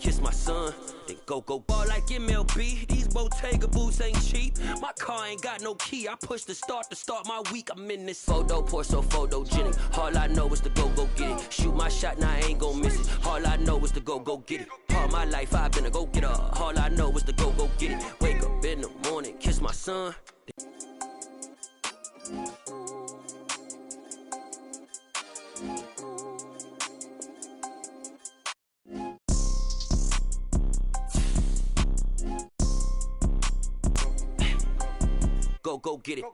kiss my son, then go ball like MLB. These Bottega boots ain't cheap. My car ain't got no key. I push the start to start my week. I'm in this photo, pour so photogenic. All I know is to go get it. Shoot my shot, now I ain't gon' miss it. All I know is to go get it. All my life I've been a go getter. All I know is to go get it. Wake up in the morning, kiss my son. Go get it.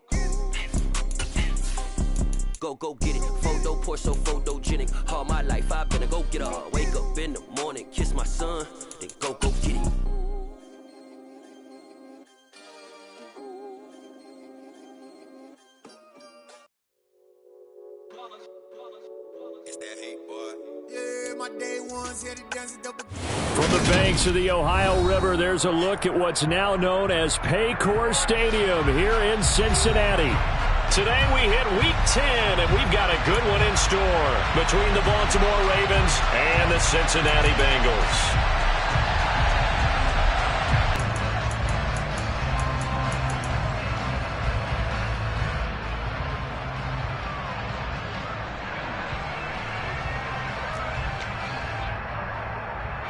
Go get it. Photo pour so photogenic. All my life I've been a go getter. Wake up in the morning, kiss my son, then go get it. It's that hate, boy. Yeah, my day ones here to dance double. From the banks of the Ohio River, there's a look at what's now known as Paycor Stadium here in Cincinnati. Today we hit Week 10, and we've got a good one in store between the Baltimore Ravens and the Cincinnati Bengals.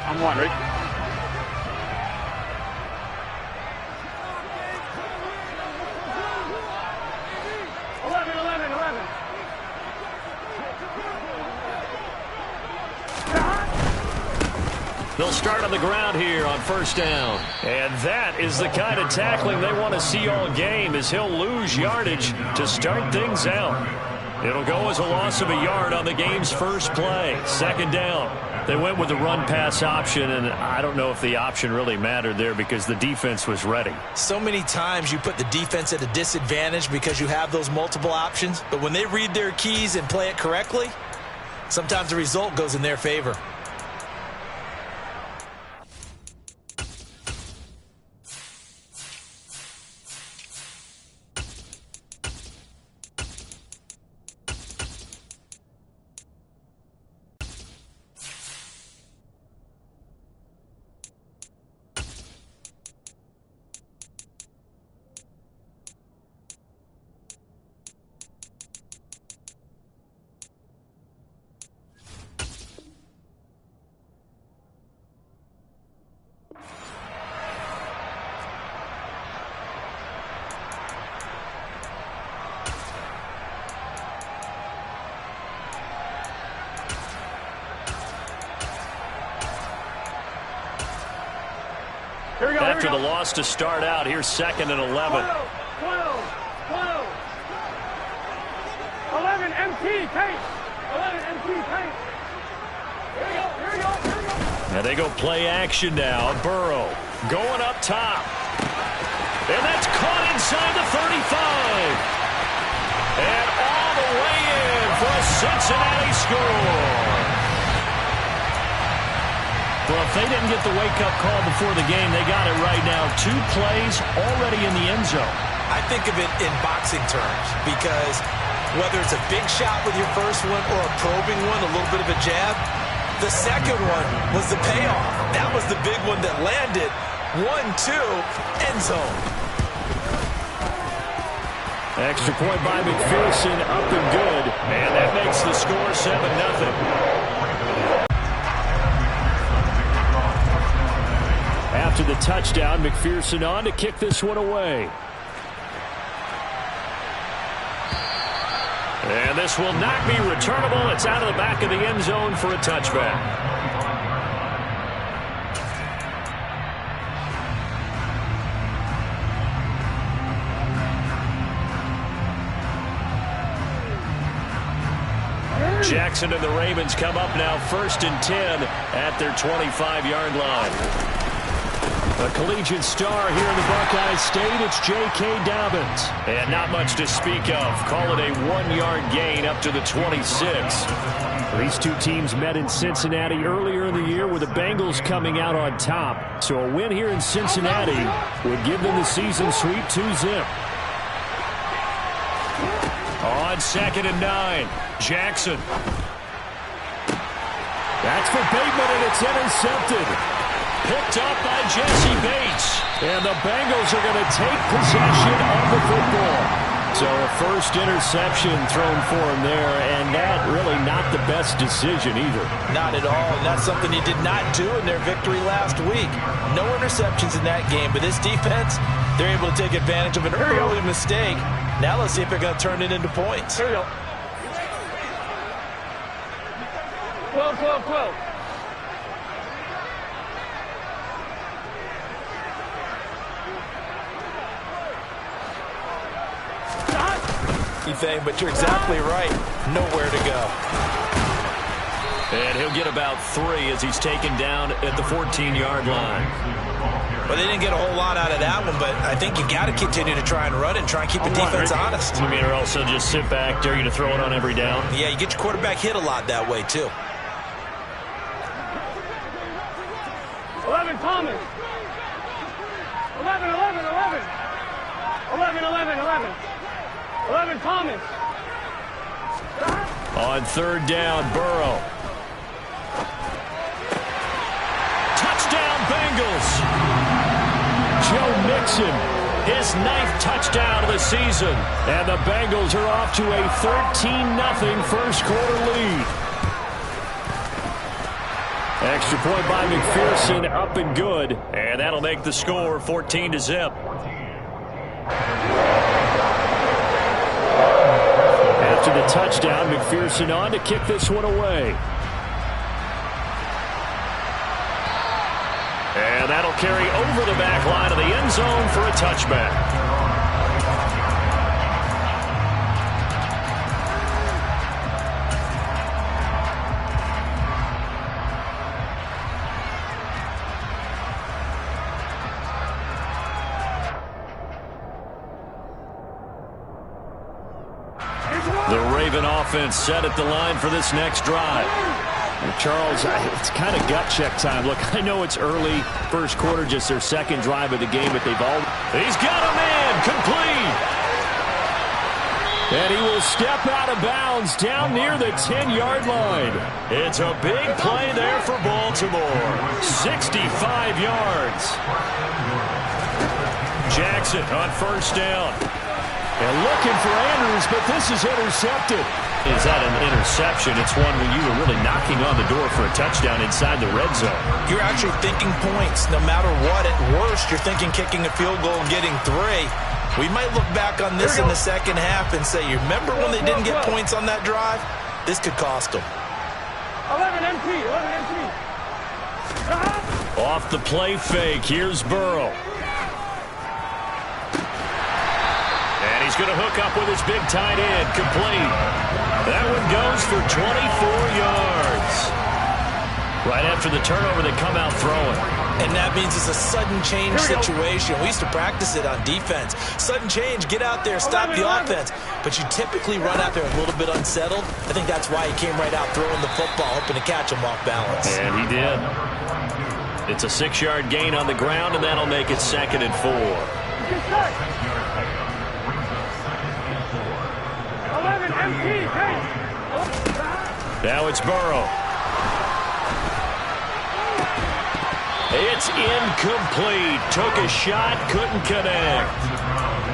I'm one, Rick. They'll start on the ground here on first down. And that is the kind of tackling they want to see all game, as he'll lose yardage to start things out. It'll go as a loss of a yard on the game's first play. Second down. They went with the run-pass option, and I don't know if the option really mattered there because the defense was ready. So many times you put the defense at a disadvantage because you have those multiple options, but when they read their keys and play it correctly, sometimes the result goes in their favor. After the loss to start out, here's second and 11. 12, 11, MT, paint. 11, MT, paint. Here we go. And they go play action now. Burrow going up top. And that's caught inside the 35. And all the way in for a Cincinnati score. Well, if they didn't get the wake-up call before the game, they got it right now. 2 plays already in the end zone. I think of it in boxing terms because whether it's a big shot with your first one or a probing one, a little bit of a jab, the second one was the payoff. That was the big one that landed. 1-2, end zone. Extra point by McPherson, up and good. And that makes the score 7-0. After the touchdown, McPherson on to kick this one away. And this will not be returnable. It's out of the back of the end zone for a touchback. Jackson and the Ravens come up now 1st and 10 at their 25-yard line. A collegiate star here in the Buckeye State, it's J.K. Dobbins. And not much to speak of. Call it a 1-yard gain up to the 26. These two teams met in Cincinnati earlier in the year with the Bengals coming out on top. So a win here in Cincinnati would give them the season sweep 2-zip. On 2nd and 9, Jackson. That's for Bateman, and it's intercepted. Picked up by Jesse Bates. And the Bengals are going to take possession of the football. So a first interception thrown for him there, and that really not the best decision either. Not at all, and that's something he did not do in their victory last week. No interceptions in that game, but this defense, they're able to take advantage of an early mistake. Now let's see if they're going to turn it into points. Here we go. 12, 12, 12. Thing, but you're exactly right. Nowhere to go. And he'll get about 3 as he's taken down at the 14-yard line. Well, they didn't get a whole lot out of that one, but I think you got to continue to try and run it and try and keep the defense honest. You mean, or also just sit back, dare you to throw it on every down? Yeah, you get your quarterback hit a lot that way, too. 11, Thomas. 11, 11, 11. 11, 11, 11. 11, Thomas. On third down, Burrow. Touchdown, Bengals. Joe Mixon, his 9th touchdown of the season. And the Bengals are off to a 13-0 first quarter lead. Extra point by McPherson, up and good. And that'll make the score 14-0. After the touchdown, McPherson on to kick this one away. And that'll carry over the back line of the end zone for a touchback. The Raven offense set at the line for this next drive. Charles, it's kind of gut check time. Look, I know it's early, first quarter, just their second drive of the game, but they've all... He's got a man, complete! And he will step out of bounds down near the 10-yard line. It's a big play there for Baltimore. 65 yards. Jackson on first down. And looking for Andrews, but this is intercepted. Is that an interception? It's one when you were really knocking on the door for a touchdown inside the red zone. You're actually thinking points no matter what. At worst, you're thinking kicking a field goal and getting 3. We might look back on this in the second half and say, you remember when they didn't get points on that drive? This could cost them. 11 MT, 11 MT. Off the play fake, here's Burrow. And he's going to hook up with his big tight end, complete. That one goes for 24 yards. Right after the turnover, they come out throwing. And that means it's a sudden change situation. We used to practice it on defense. Sudden change, get out there, stop the offense. But you typically run out there a little bit unsettled. I think that's why he came right out throwing the football, hoping to catch him off balance. And he did. It's a 6-yard gain on the ground, and that'll make it 2nd and 4. 11 MT, now it's Burrow. It's incomplete. Took a shot, couldn't connect.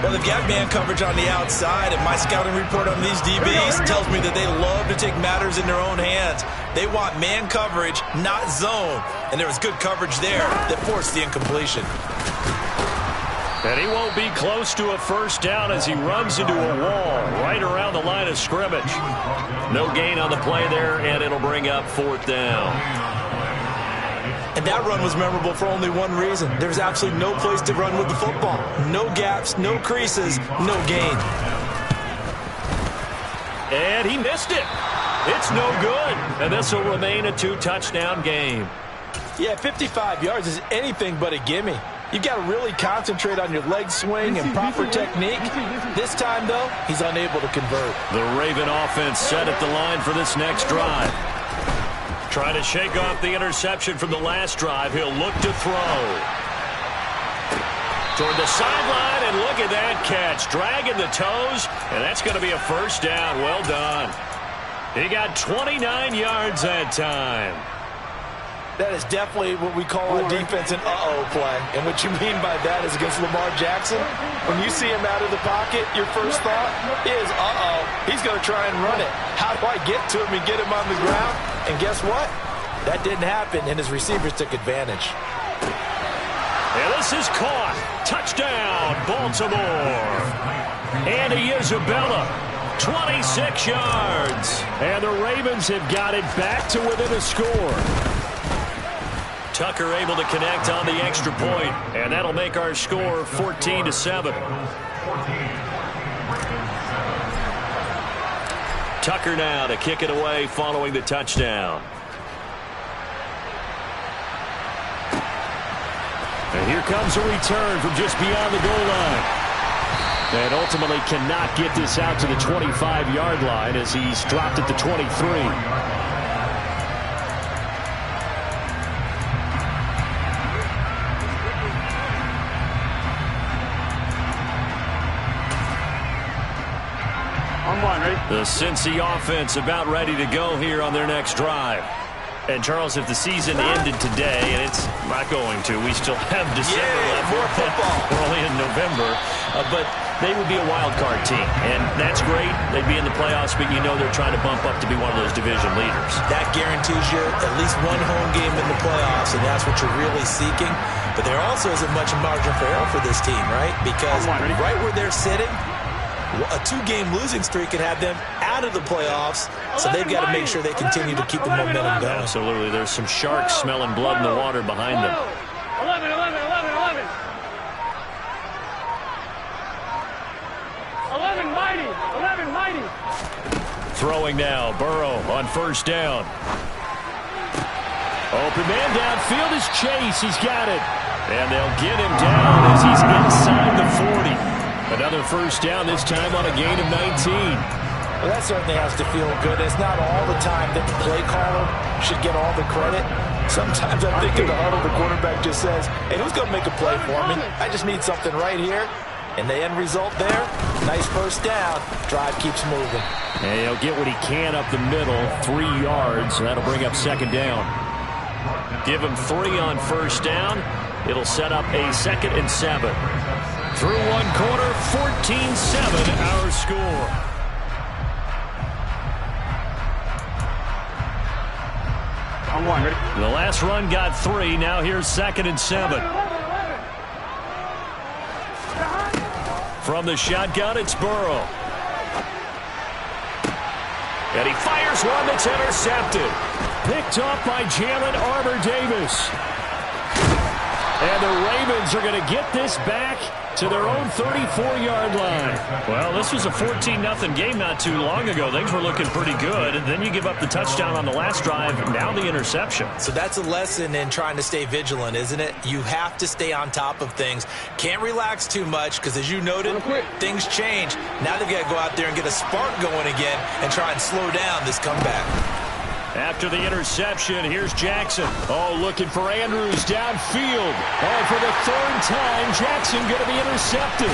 Well, they've got man coverage on the outside, and my scouting report on these DBs tells me that they love to take matters in their own hands. They want man coverage, not zone. And there was good coverage there that forced the incompletion. And he won't be close to a first down as he runs into a wall right around the line of scrimmage. No gain on the play there, and it'll bring up 4th down. And that run was memorable for only one reason. There's absolutely no place to run with the football. No gaps, no creases, no gain. And he missed it. It's no good. And this will remain a 2-touchdown game. Yeah, 55 yards is anything but a gimme. You've got to really concentrate on your leg swing and proper technique. This time, though, he's unable to convert. The Raven offense set at the line for this next drive. Trying to shake off the interception from the last drive. He'll look to throw. Toward the sideline, and look at that catch. Dragging the toes, and that's going to be a first down. Well done. He got 29 yards that time. That is definitely what we call on defense an uh-oh play. And what you mean by that is against Lamar Jackson, when you see him out of the pocket, your first thought is, uh-oh, he's going to try and run it. How do I get to him and get him on the ground? And guess what? That didn't happen, and his receivers took advantage. And this is caught. Touchdown, Baltimore. Andy Isabella, 26 yards. And the Ravens have got it back to within a score. Tucker able to connect on the extra point, and that'll make our score 14-7. Tucker now to kick it away following the touchdown. And here comes a return from just beyond the goal line. And ultimately cannot get this out to the 25-yard line as he's dropped at the 23. The Cincy offense about ready to go here on their next drive. And, Charles, if the season ended today, and it's not going to, we still have December left. More football. We're only in November. But they would be a wild card team. And that's great. They'd be in the playoffs, but you know they're trying to bump up to be one of those division leaders. That guarantees you at least one home game in the playoffs, and that's what you're really seeking. But there also isn't much margin for error for this team, right? Because right where they're sitting, a two-game losing streak could have them out of the playoffs, so they've got to make sure they continue to keep the momentum going. Absolutely. There's some sharks smelling blood in the water behind them. 11, 11, 11, 11. 11 mighty, 11 mighty. Throwing now, Burrow on first down. Open man downfield is Chase. He's got it. And they'll get him down as he's inside the 40. Another first down, this time on a gain of 19. Well, that certainly has to feel good. It's not all the time that the play caller should get all the credit. Sometimes I think in the huddle, the quarterback just says, hey, who's going to make a play for me? I just need something right here. And the end result there, nice first down. Drive keeps moving. And he'll get what he can up the middle, 3 yards. That'll bring up second down. Give him 3 on first down. It'll set up a 2nd and 7. Through one quarter, 14-7 our score. I'm one, ready? The last run got 3. Now here's 2nd and 7. From the shotgun, it's Burrow. And he fires one that's intercepted. Picked up by Jalen Armour-Davis. And the Ravens are going to get this back to their own 34-yard line. Well, this was a 14-0 game not too long ago. Things were looking pretty good, and then you give up the touchdown on the last drive, now the interception. So that's a lesson in trying to stay vigilant, isn't it? You have to stay on top of things. Can't relax too much, because as you noted, things change. Now they've got to go out there and get a spark going again and try and slow down this comeback. After the interception, here's Jackson. Oh, looking for Andrews downfield. Oh, for the 3rd time, Jackson going to be intercepted.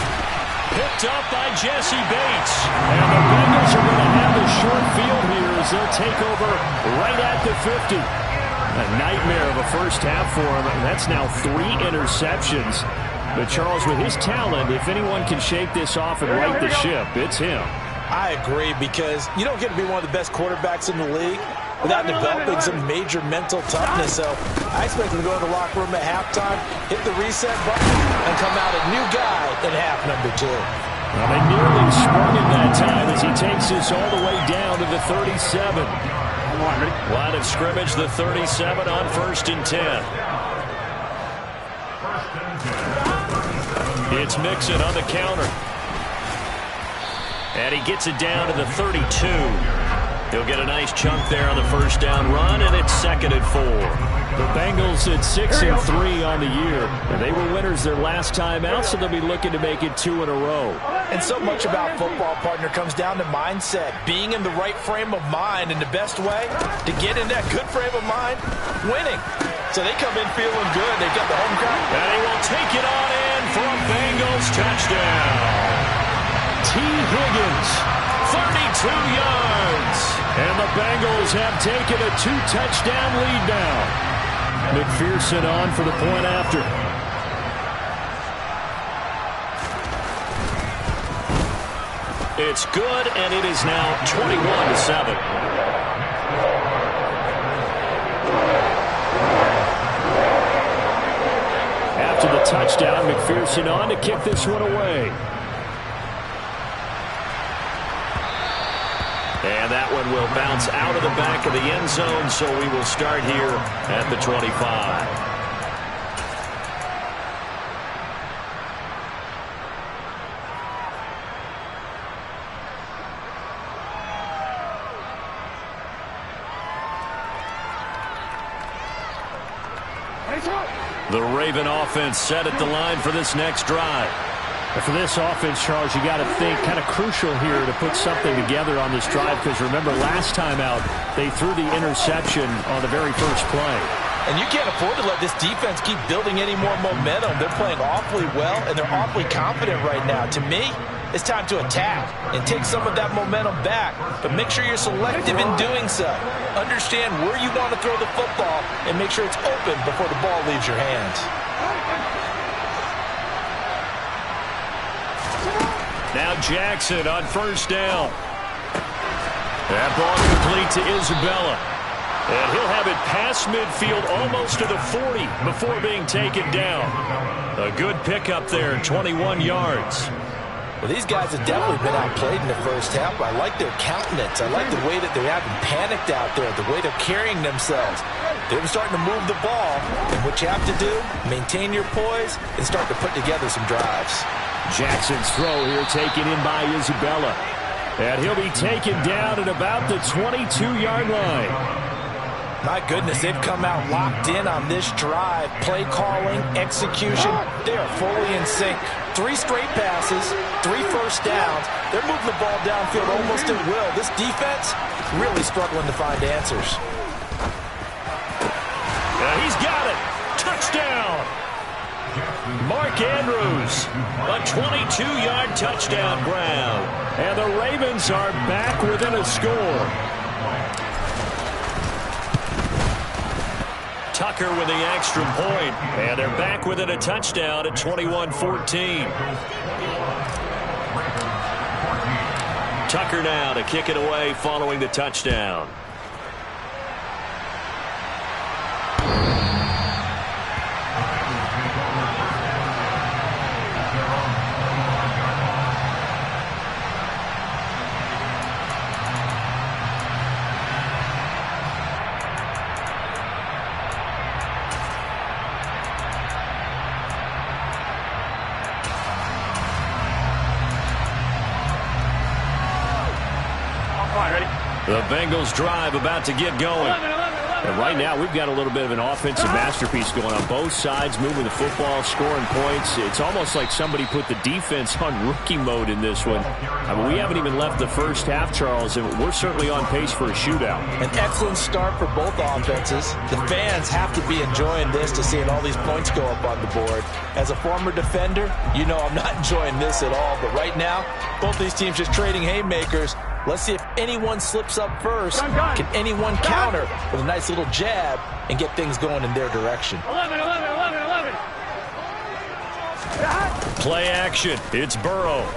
Picked up by Jesse Bates. And the Bengals are going to have a short field here as they'll take over right at the 50. A nightmare of a first half for him. And that's now 3 interceptions. But Charles, with his talent, if anyone can shake this off and right the ship, it's him. I agree, because you don't get to be one of the best quarterbacks in the league without developing some major mental toughness. So I expect him to go to the locker room at halftime, hit the reset button, and come out a new guy in half number 2. Well, they nearly sprung him that time as he takes this all the way down to the 37. Line of scrimmage, the 37 on 1st and 10. It's Mixon on the counter. And he gets it down to the 32. He'll get a nice chunk there on the first down run, and it's 2nd and 4. The Bengals at 6-3 on the year. And they were winners their last time out, so they'll be looking to make it 2 in a row. And so much about football, partner, comes down to mindset. Being in the right frame of mind, and the best way to get in that good frame of mind, winning. So they come in feeling good. They've got the home crowd. And he will take it on in for a Bengals touchdown. T. Higgins, 32 yards. And the Bengals have taken a 2-touchdown lead now. McPherson on for the point after. It's good, and it is now 21-7. After the touchdown, McPherson on to kick this one away. And that one will bounce out of the back of the end zone, so we will start here at the 25. The Raven offense set at the line for this next drive. And for this offense, Charles, you got to think kind of crucial here to put something together on this drive, because remember last time out they threw the interception on the very first play. And you can't afford to let this defense keep building any more momentum. They're playing awfully well, and they're awfully confident right now. To me, it's time to attack and take some of that momentum back, but make sure you're selective in doing so. Understand where you want to throw the football and make sure it's open before the ball leaves your hands. Now Jackson on first down. That ball complete to Isabella. And he'll have it past midfield almost to the 40 before being taken down. A good pickup there, 21 yards. Well, these guys have definitely been outplayed in the first half. I like their countenance. I like the way that they haven't panicked out there, the way they're carrying themselves. They're starting to move the ball. And what you have to do, maintain your poise and start to put together some drives. Jackson's throw here taken in by Isabella. And he'll be taken down at about the 22-yard line. My goodness, they've come out locked in on this drive. Play calling, execution, they are fully in sync. 3 straight passes, 3 first downs. They're moving the ball downfield almost at will. This defense really struggling to find answers. He's got it. Touchdown. Mark Andrews, a 22-yard touchdown grab. And the Ravens are back within a score. Tucker with the extra point, and they're back within a touchdown at 21-14. Tucker now to kick it away following the touchdown. The Bengals drive about to get going. And right now we've got a little bit of an offensive masterpiece going on. Both sides moving the football, scoring points. It's almost like somebody put the defense on rookie mode in this one. I mean, we haven't even left the first half, Charles, and we're certainly on pace for a shootout. An excellent start for both offenses. The fans have to be enjoying this to seeing all these points go up on the board. As a former defender, you know I'm not enjoying this at all. But right now, both these teams just trading haymakers. Let's see if anyone slips up first. Can anyone counter with a nice little jab and get things going in their direction? 11. Play action. It's Burrow.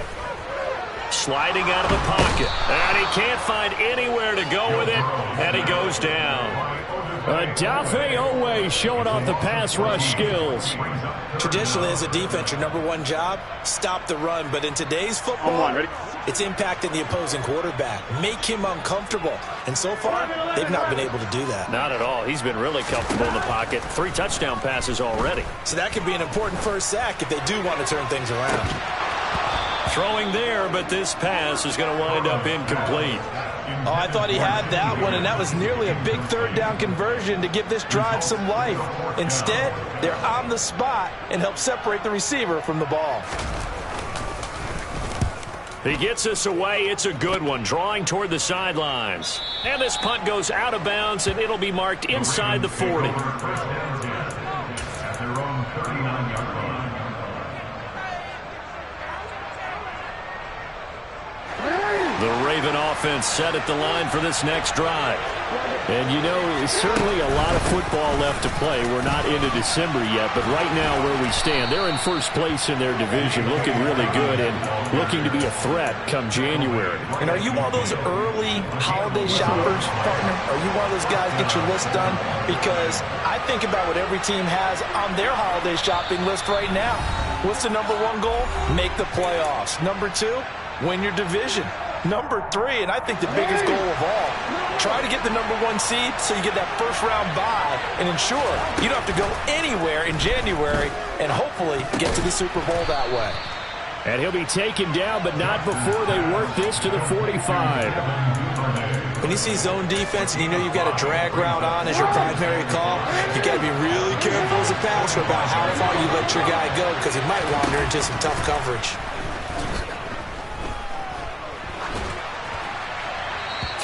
Sliding out of the pocket. And he can't find anywhere to go with it. And he goes down. Dafe Owe showing off the pass rush skills. Traditionally, as a defense, your #1 job, stop the run. But in today's football, it's impacting the opposing quarterback. Make him uncomfortable. And so far, they've not been able to do that. Not at all. He's been really comfortable in the pocket. 3 touchdown passes already. So that could be an important first sack if they do want to turn things around. Throwing there, but this pass is going to wind up incomplete. Oh, I thought he had that one, and that was nearly a big 3rd down conversion to give this drive some life. Instead, they're on the spot and help separate the receiver from the ball. He gets us away. It's a good one, drawing toward the sidelines. And this punt goes out of bounds, and it'll be marked inside the 40. The Raven offense set at the line for this next drive. And, you know, certainly a lot of football left to play. We're not into December yet, but right now where we stand, they're in first place in their division, looking really good and looking to be a threat come January. And are you one of those early holiday shoppers, partner? Are you one of those guys get your list done? Because I think about what every team has on their holiday shopping list right now. What's the number one goal? Make the playoffs. Number two, win your division. Number three, and I think the biggest goal of all, try to get the number one seed so you get that first round bye and ensure you don't have to go anywhere in January and hopefully get to the Super Bowl that way. And he'll be taken down, but not before they work this to the 45. When you see zone defense and you know you've got a drag route on as your primary call, you got to be really careful as a passer about how far you let your guy go because he might wander into some tough coverage.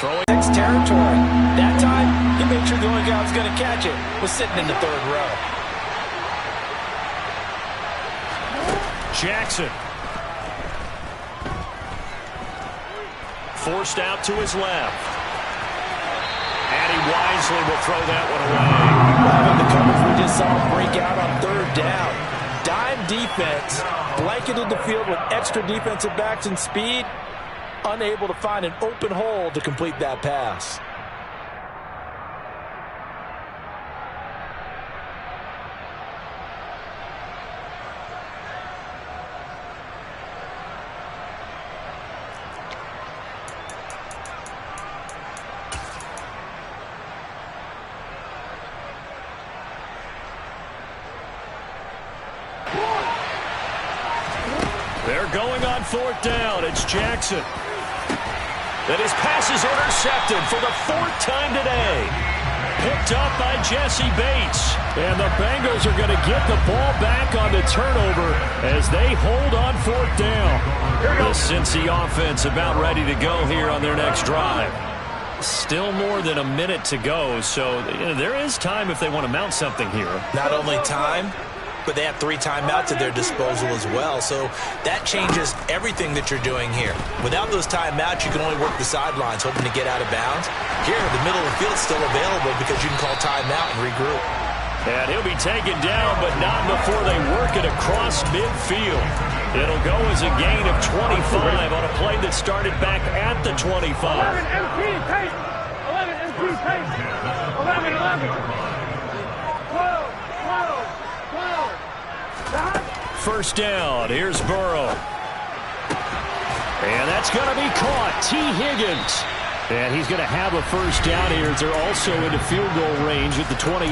Throwing Next territory. That time, he made sure the only guy who was going to catch it was sitting in the third row. Jackson. Forced out to his left. And he wisely will throw that one away. Right on the coverage, we just saw him break out on third down. Dime defense, blanketed the field with extra defensive backs and speed, unable to find an open hole to complete that pass. They're going on fourth down. It's Jackson. And his pass is intercepted for the fourth time today. Picked up by Jesse Bates. And the Bengals are going to get the ball back on the turnover as they hold on fourth down. The Cincy offense about ready to go here on their next drive. Still more than a minute to go, so there is time if they want to mount something here. Not only time, but they have 3 timeouts at their disposal as well. So that changes everything that you're doing here. Without those timeouts, you can only work the sidelines, hoping to get out of bounds. Here, the middle of the field is still available because you can call timeout and regroup. And he'll be taken down, but not before they work it across midfield. It'll go as a gain of 25 on a play that started back at the 25. 11 MP pace. 11 MP pace. 11, 11. 12. First down. Here's Burrow. And that's going to be caught. T. Higgins. And he's going to have a first down here as they're also into field goal range at the 28.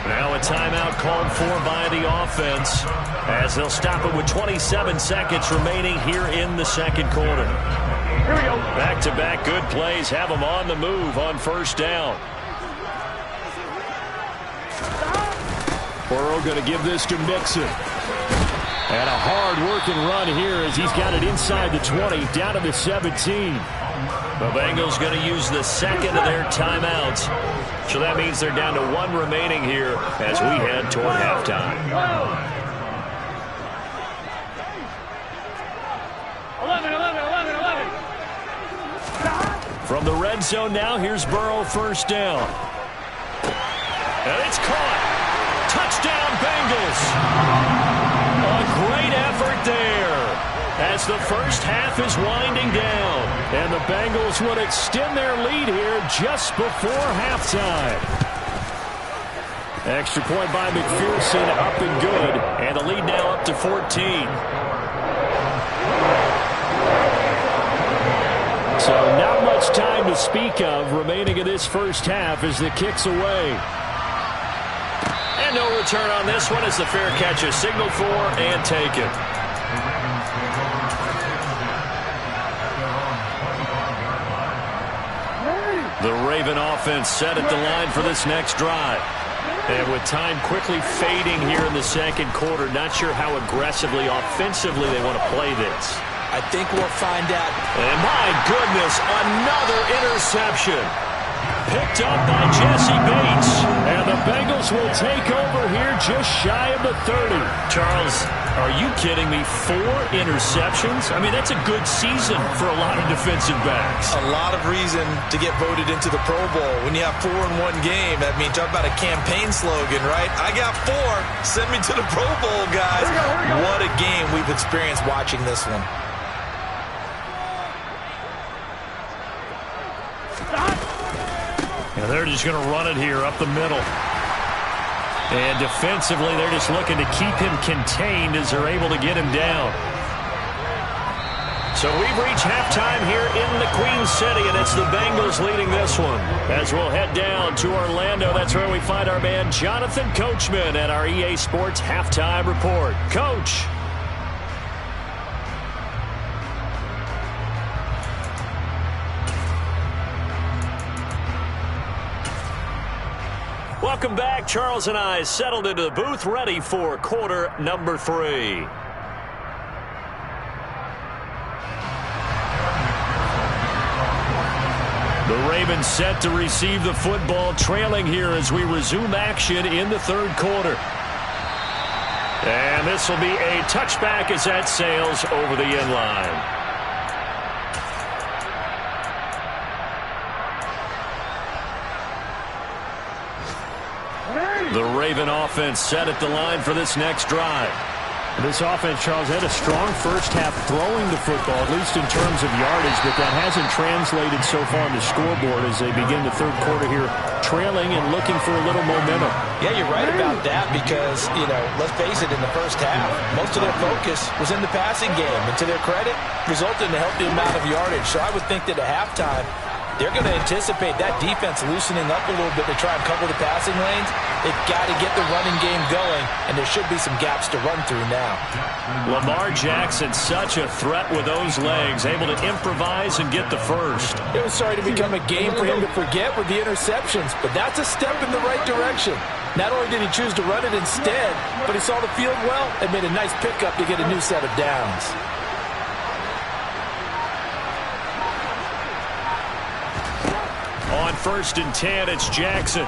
Now a timeout called for by the offense as they'll stop it with 27 seconds remaining here in the second quarter. Here we go. Back-to-back good plays have them on the move on first down. Burrow going to give this to Mixon. And a hard-working run here as he's got it inside the 20, down to the 17. The Bengals going to use the second of their timeouts. So that means they're down to 1 remaining here as we head toward halftime. 11, 11, 11, 11. From the red zone now, here's Burrow first down. And it's caught. Touchdown, Bengals. A great effort there as the first half is winding down. And the Bengals would extend their lead here just before halftime. Extra point by McPherson, up and good. And the lead now up to 14. So not much time to speak of remaining in this first half as the kick's away. And no return on this one as the fair catch is signaled for and taken. The Raven offense set at the line for this next drive. And with time quickly fading here in the second quarter, not sure how aggressively, offensively they want to play this. I think we'll find out. And my goodness, another interception. Picked up by Jesse Bates. And the Bengals will take over here just shy of the 30. Charles, Are you kidding me? 4 interceptions? I mean, that's a good season for a lot of defensive backs. A lot of reason to get voted into the Pro Bowl. When you have 4 in one game, that means talk about a campaign slogan, right? I got 4. Send me to the Pro Bowl, guys. What a game we've experienced watching this one. And they're just going to run it here up the middle. And defensively, they're just looking to keep him contained as they're able to get him down. So we've reached halftime here in the Queen City, and it's the Bengals leading this one. As we'll head down to Orlando, that's where we find our man Jonathan Coachman at our EA Sports Halftime Report. Coach. Welcome back. Charles and I settled into the booth, ready for quarter number 3. The Ravens set to receive the football, trailing here as we resume action in the third quarter. And this will be a touchback as that sails over the end line. The Raven offense set at the line for this next drive. This offense, Charles, had a strong first half throwing the football, at least in terms of yardage, but that hasn't translated so far on the scoreboard as they begin the third quarter here, trailing and looking for a little momentum. Yeah, you're right about that because, let's face it, in the first half, most of their focus was in the passing game. And to their credit, resulted in a healthy amount of yardage. So I would think that at halftime, they're going to anticipate that defense loosening up a little bit to try and cover the passing lanes. They've got to get the running game going, and there should be some gaps to run through now. Lamar Jackson, such a threat with those legs, able to improvise and get the first. It was starting to become a game for him to forget with the interceptions, but that's a step in the right direction. Not only did he choose to run it instead, but he saw the field well and made a nice pickup to get a new set of downs. On 1st and 10, it's Jackson.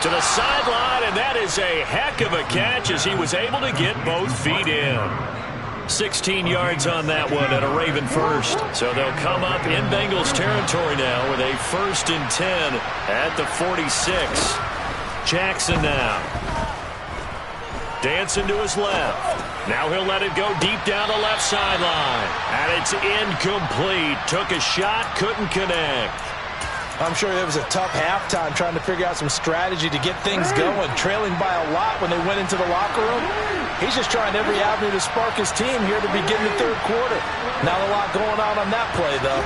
To the sideline, and that is a heck of a catch as he was able to get both feet in. 16 yards on that one at a Raven first. So they'll come up in Bengals territory now with a 1st and 10 at the 46. Jackson now. Dancing to his left. Now he'll let it go deep down the left sideline. And it's incomplete. Took a shot, couldn't connect. I'm sure it was a tough halftime trying to figure out some strategy to get things going. Trailing by a lot when they went into the locker room. He's just trying every avenue to spark his team here to begin the third quarter. Not a lot going on that play, though.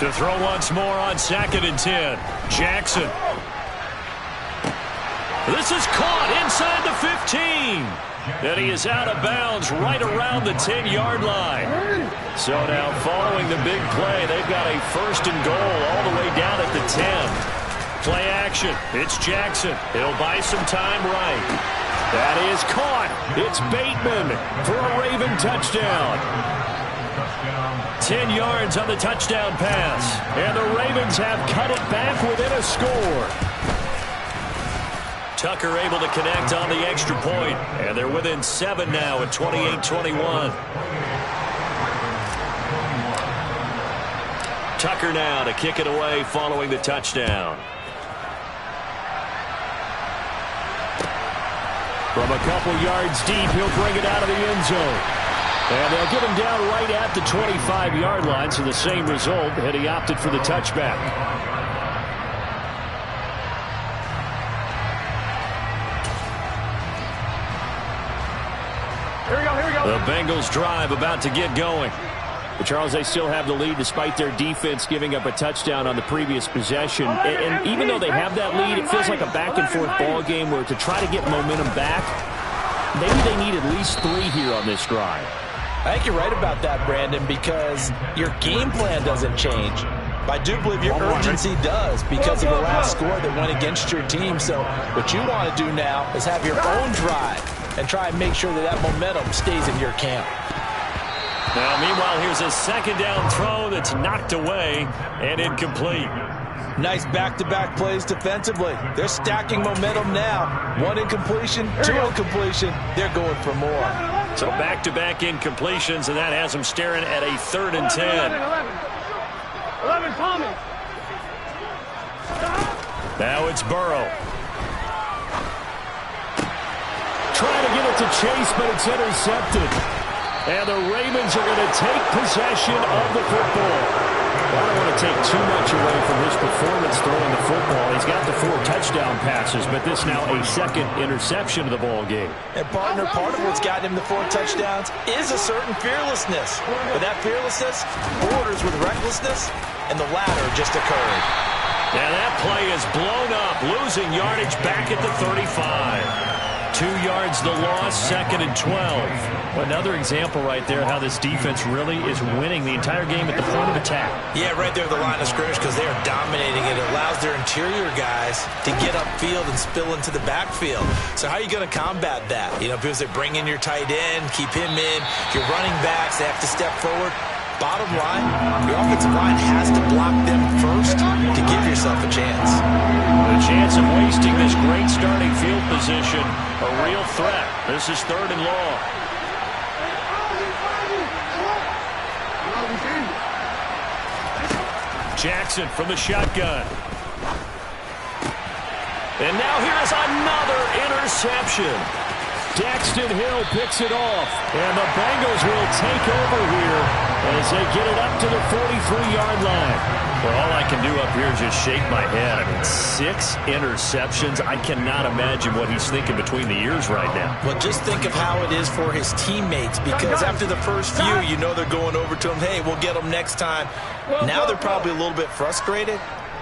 To throw once more on 2nd and 10. Jackson. This is caught inside the 15. And he is out of bounds right around the 10-yard line. So now following the big play, they've got a 1st and goal all the way down at the 10. Play action. It's Jackson. He'll buy some time right. That is caught. It's Bateman for a Raven touchdown. 10 yards on the touchdown pass. And the Ravens have cut it back within a score. Tucker able to connect on the extra point. And they're within 7 now at 28-21. Tucker now to kick it away following the touchdown. From a couple yards deep, he'll bring it out of the end zone. And they'll get him down right at the 25-yard line, so the same result, and he opted for the touchback. Here we go. The Bengals drive about to get going. But Charles, they still have the lead despite their defense giving up a touchdown on the previous possession. And even though they have that lead, it feels like a back-and-forth ball game where to try to get momentum back, maybe they need at least 3 here on this drive. I think you're right about that, Brandon, because your game plan doesn't change. But I do believe your urgency does because of the last score that went against your team. So what you want to do now is have your own drive and try and make sure that that momentum stays in your camp. Now, meanwhile, here's a 2nd down throw that's knocked away and incomplete. Nice back-to-back plays defensively. They're stacking momentum now. 1 incompletion, 2 incompletion. They're going for more. So back-to-back incompletions, and that has them staring at a 3rd and 10. 11, Tommy. Now it's Burrow. Trying to get it to Chase, but it's intercepted. And the Ravens are going to take possession of the football. I don't want to take too much away from his performance throwing the football. He's got the 4 touchdown passes, but this now a 2nd interception of the ball game. And partner, part of what's gotten him the 4 touchdowns is a certain fearlessness. But that fearlessness borders with recklessness, and the latter just occurred. And that play is blown up, losing yardage back at the 35. 2 yards the loss, 2nd and 12. Another example right there how this defense really is winning the entire game at the point of attack. Yeah, right there at the line of scrimmage because they are dominating it. It allows their interior guys to get upfield and spill into the backfield. So how are you going to combat that? You know, because they bring in your tight end, keep him in. Your running backs, they have to step forward. Bottom line, your offensive line has to block them first to give yourself a chance. The chance of wasting this great starting field position, a real threat. This is 3rd and long. Jackson from the shotgun. And now here's another interception. Daxton Hill picks it off, and the Bengals will take over here as they get it up to the 43-yard line. Well, all I can do up here is just shake my head. I mean, 6 interceptions. I cannot imagine what he's thinking between the ears right now. Well, just think of how it is for his teammates, because after the first few, you know they're going over to him, hey, we'll get them next time. Now they're probably a little bit frustrated.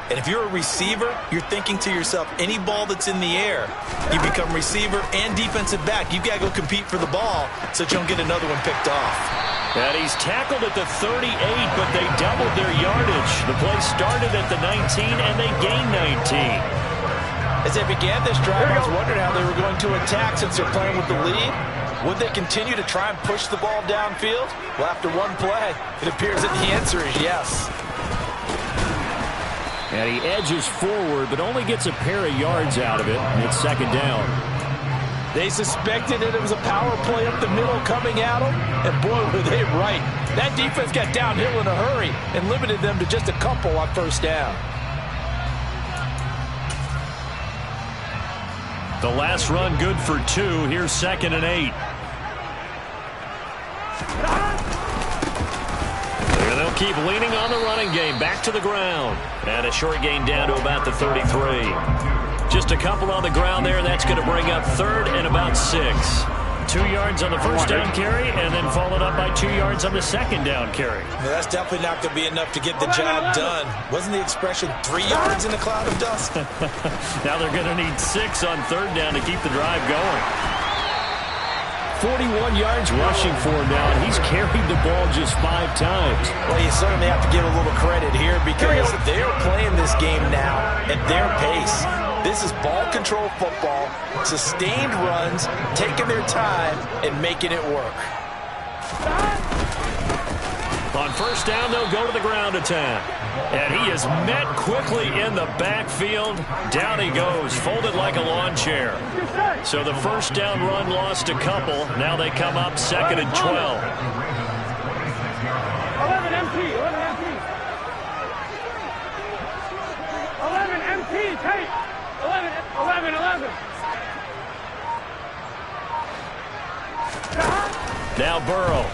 And if you're a receiver, you're thinking to yourself, any ball that's in the air, you become receiver and defensive back. You've got to go compete for the ball so that you don't get another one picked off. And he's tackled at the 38, but they doubled their yardage. The play started at the 19, and they gained 19. As they began this drive, I was wondering how they were going to attack since they're playing with the lead. Would they continue to try and push the ball downfield? Well, after one play, it appears that the answer is yes. And he edges forward, but only gets a pair of yards out of it. And it's 2nd down. They suspected that it was a power play up the middle coming at them, and boy, were they right. That defense got downhill in a hurry and limited them to just a couple on 1st down. The last run good for 2. Here's 2nd and 8. They'll keep leaning on the running game. Back to the ground. And a short gain down to about the 33. Just a couple on the ground there. That's going to bring up 3rd and about 6. 2 yards on the 1st down carry, and then followed up by 2 yards on the 2nd down carry. Well, that's definitely not going to be enough to get the job done. Wasn't the expression 3 yards in a cloud of dust? Now they're going to need 6 on 3rd down to keep the drive going. 41 yards rushing for him now, and he's carried the ball just 5 times. Well, you certainly have to give a little credit here because they're playing this game now at their pace. This is ball control football, sustained runs, taking their time, and making it work. On 1st down, they'll go to the ground attack. And he is met quickly in the backfield. Down he goes, folded like a lawn chair. So the 1st down run lost a couple. Now they come up 2nd and 12. 11 MT, 11 MT. 11 MT, Tate. 11. Now Burrow.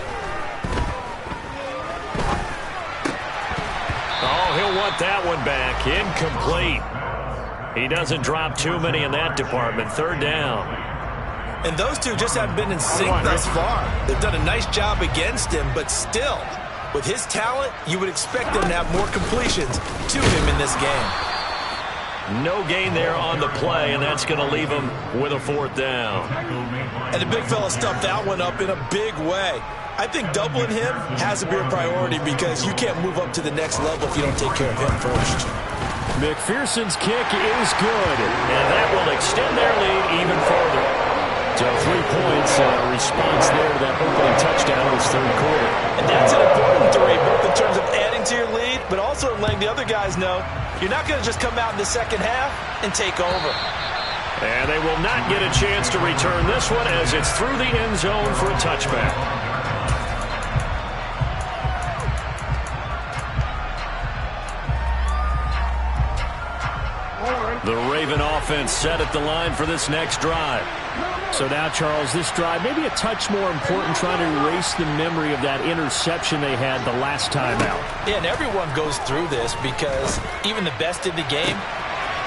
Oh, he'll want that one back. Incomplete. He doesn't drop too many in that department. 3rd down. And those two just haven't been in sync thus far. They've done a nice job against him, but still, with his talent, you would expect them to have more completions to him in this game. No gain there on the play, and that's going to leave him with a 4th down. And the big fella stuffed that one up in a big way. I think doubling him has to be a priority because you can't move up to the next level if you don't take care of him first. McPherson's kick is good, and that will extend their lead even further. So 3 points, response there to that opening touchdown in this 3rd quarter. And that's an important 3, both in terms of adding to your lead, but also letting the other guys know you're not going to just come out in the second half and take over. And they will not get a chance to return this one as it's through the end zone for a touchback. The Raven offense set at the line for this next drive. So now, Charles, this drive maybe a touch more important, trying to erase the memory of that interception they had the last time out. Yeah, and everyone goes through this because even the best in the game,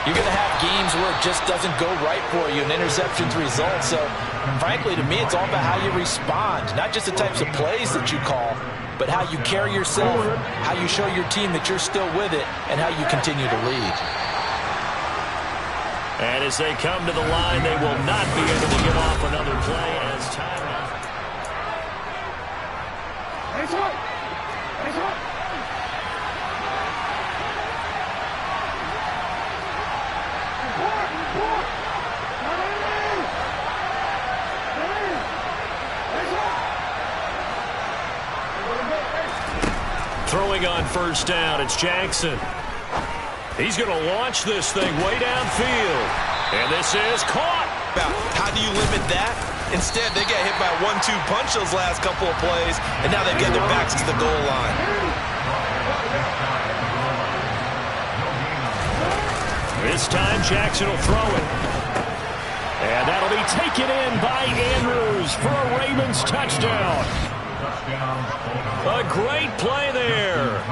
you're going to have games where it just doesn't go right for you, and interceptions result. So, frankly, to me, it's all about how you respond, not just the types of plays that you call, but how you carry yourself, how you show your team that you're still with it, and how you continue to lead. And as they come to the line, they will not be able to get off another play as time. Throwing on first down, it's Jackson. He's going to launch this thing way downfield. And this is caught. How do you limit that? Instead, they get hit by a 1-2 punch those last couple of plays, and now they get their backs to the goal line. This time, Jackson will throw it. And that'll be taken in by Andrews for a Ravens touchdown. A great play there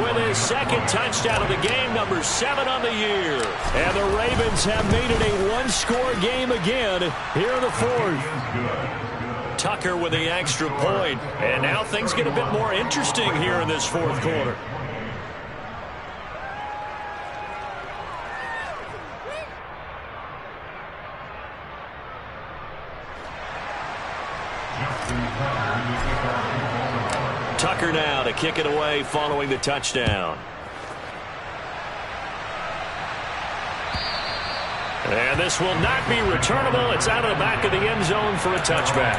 with his second touchdown of the game, number 7 on the year. And the Ravens have made it a one-score game again here in the fourth. Tucker with the extra point. And now things get a bit more interesting here in this fourth quarter. Tucker now to kick it away following the touchdown. And this will not be returnable. It's out of the back of the end zone for a touchback.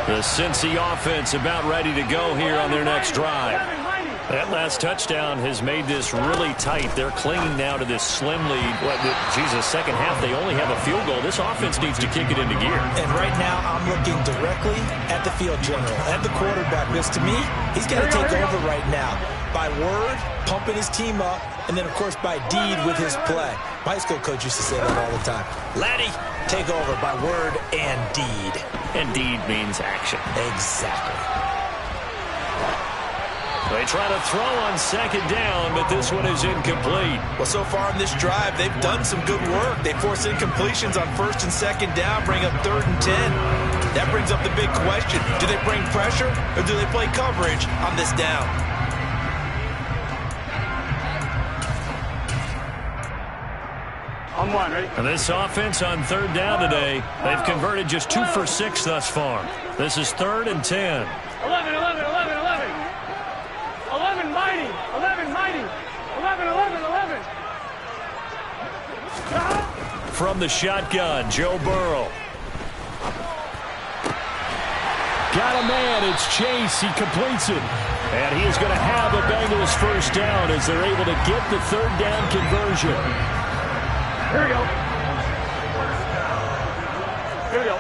The Cincy offense about ready to go here on their next drive. That last touchdown has made this really tight. They're clinging now to this slim lead. Jesus, second half, they only have a field goal. This offense needs to kick it into gear. And right now, I'm looking directly at the field general, at the quarterback, because to me, he's got to take over right now. By word, pumping his team up, and then, of course, by deed with his play. My high school coach used to say that all the time. Laddie, take over by word and deed. And deed means action. Exactly. They try to throw on second down, but this one is incomplete. Well, so far in this drive, they've done some good work. They force incompletions on first and second down, bring up 3rd and 10. That brings up the big question. Do they bring pressure, or do they play coverage on this down? On one, ready? And this offense on 3rd down today, they've converted just 2 for 6 thus far. This is 3rd and 10. 11, 11, 11, 11. 11, mighty. 11, mighty. 11, 11, 11. From the shotgun, Joe Burrow. Got a man, it's Chase, he completes it. And he is going to have the Bengals first down as they're able to get the 3rd down conversion. Here we go. Here we go.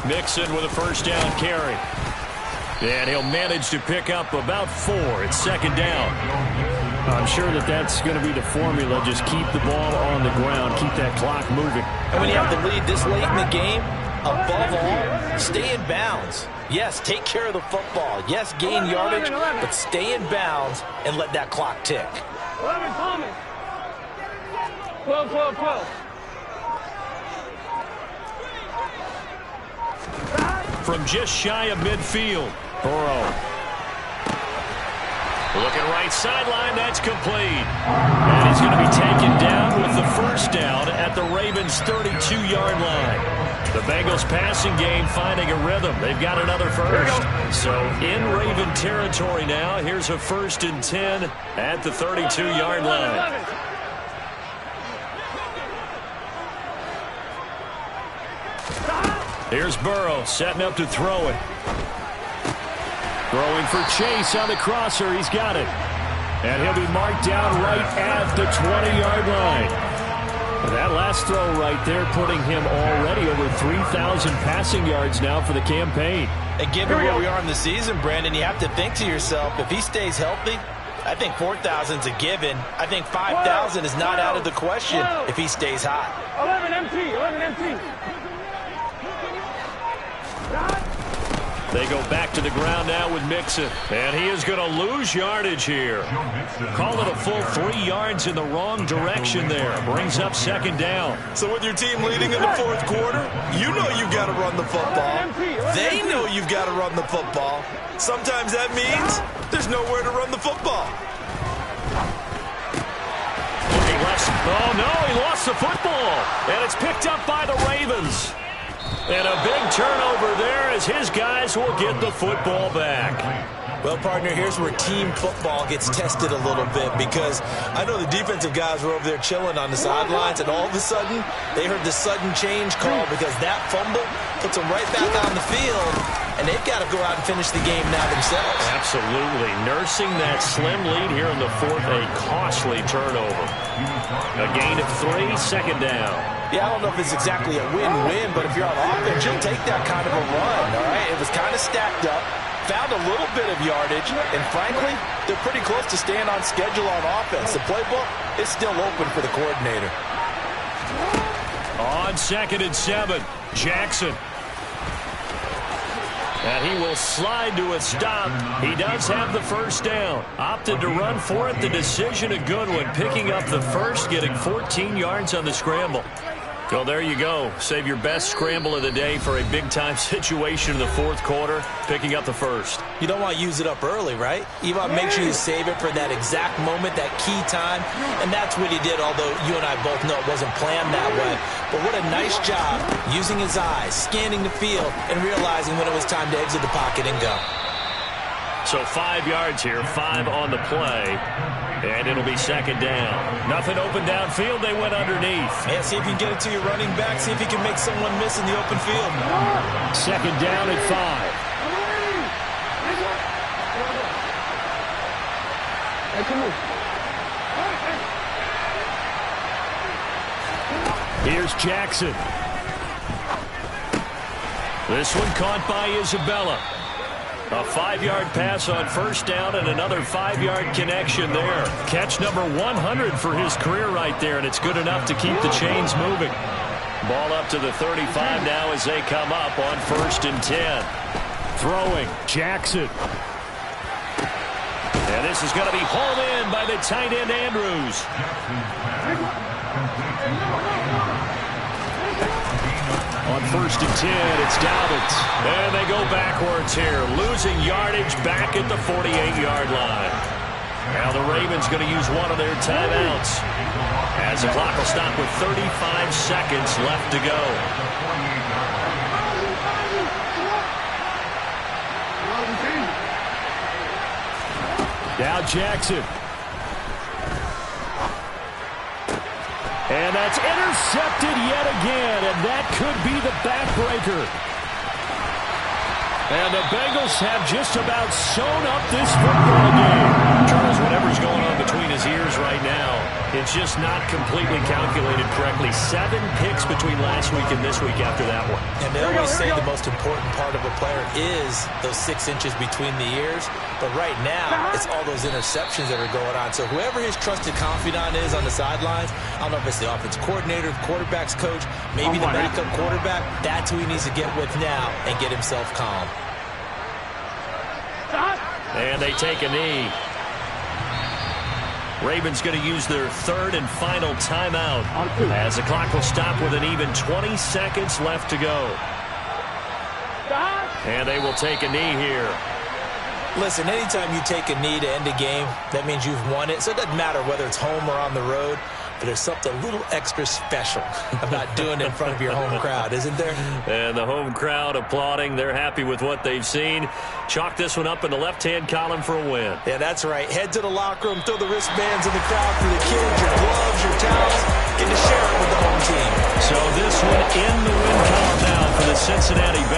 Mixon with a first down carry. And he'll manage to pick up about 4. It's 2nd down. I'm sure that's going to be the formula. Just keep the ball on the ground. Keep that clock moving. And when you have the lead this late in the game, above all, stay in bounds. Yes, take care of the football. Yes, gain yardage, but stay in bounds and let that clock tick. 11, Thomas. 12, 12, 12. From just shy of midfield, Burrow. Looking right sideline, that's complete. And he's going to be taken down with the first down at the Ravens' 32-yard line. The Bengals passing game finding a rhythm. They've got another first. So in Raven territory now. Here's a 1st and 10 at the 32-yard line. Here's Burrow setting up to throw it. Throwing for Chase on the crosser. He's got it. And he'll be marked down right at the 20-yard line. That last throw right there putting him already over 3,000 passing yards now for the campaign. And given where we are in the season, Brandon, you have to think to yourself, if he stays healthy, I think 4,000 is a given. I think 5,000 is not out of the question if he stays hot. 11 empty, 11 empty. They go back to the ground now with Mixon. And he is going to lose yardage here. Call it a full 3 yards in the wrong direction there. Brings up 2nd down. So with your team leading in the 4th quarter, you know you've got to run the football. They know you've got to run the football. Sometimes that means there's nowhere to run the football. Oh, no, he lost the football. And it's picked up by the Ravens. And a big turnover there as his guys will get the football back. Well, partner, here's where team football gets tested a little bit, because I know the defensive guys were over there chilling on the sidelines, and all of a sudden they heard the sudden change call because that fumble puts them right back on the field, and they've got to go out and finish the game now themselves. Absolutely. Nursing that slim lead here in the 4th, a costly turnover. A gain of 3, 2nd down. Yeah, I don't know if it's exactly a win-win, but if you're on offense, you'll take that kind of a run, all right? It was kind of stacked up, found a little bit of yardage, and frankly, they're pretty close to staying on schedule on offense. The playbook is still open for the coordinator. On 2nd and 7, Jackson. And he will slide to a stop. He does have the 1st down. Opted to run for it. The decision a good one. Picking up the 1st, getting 14 yards on the scramble. So there you go. Save your best scramble of the day for a big-time situation in the 4th quarter, picking up the 1st. You don't want to use it up early, right? You want to make sure you save it for that exact moment, that key time, and that's what he did, although you and I both know it wasn't planned that way. But what a nice job using his eyes, scanning the field, and realizing when it was time to exit the pocket and go. So 5 yards here, 5 on the play. And it'll be 2nd down. Nothing open downfield. They went underneath. Yeah, see if you can get it to your running back. See if you can make someone miss in the open field. 2nd down at 5. Here's Jackson. This one caught by Isabella. A 5-yard pass on 1st down and another 5-yard connection there. Catch number 100 for his career right there, and it's good enough to keep the chains moving. Ball up to the 35 now as they come up on 1st and 10. Throwing, Jackson. And this is going to be hauled in by the tight end, Andrews. On 1st and 10, it's Dobbins. And they go backwards here, losing yardage back at the 48-yard line. Now the Ravens going to use one of their timeouts, as the clock will stop with 35 seconds left to go. Now Jackson. And that's intercepted yet again, and that could be the backbreaker. And the Bengals have just about sewn up this football game. Charles, whatever's going on between his ears right now, it's just not completely calculated correctly. 7 picks between last week and this week after that one. And they always say the most important part of a player is those 6 inches between the ears. But right now, it's all those interceptions that are going on. So whoever his trusted confidant is on the sidelines, I don't know if it's the offense coordinator, the quarterback's coach, maybe the backup quarterback, that's who he needs to get with now and get himself calm. And they take a knee. Ravens going to use their 3rd and final timeout as the clock will stop with an even 20 seconds left to go. And they will take a knee here. Listen, anytime you take a knee to end a game, that means you've won it. So it doesn't matter whether it's home or on the road. but there's something a little extra special about doing it in front of your home crowd, isn't there? And the home crowd applauding. They're happy with what they've seen. Chalk this one up in the left-hand column for a win. Yeah, that's right. Head to the locker room, throw the wristbands in the crowd for the kids, your gloves, your towels. Get to share it with the home team. So this one in the win column now for the Cincinnati Bengals.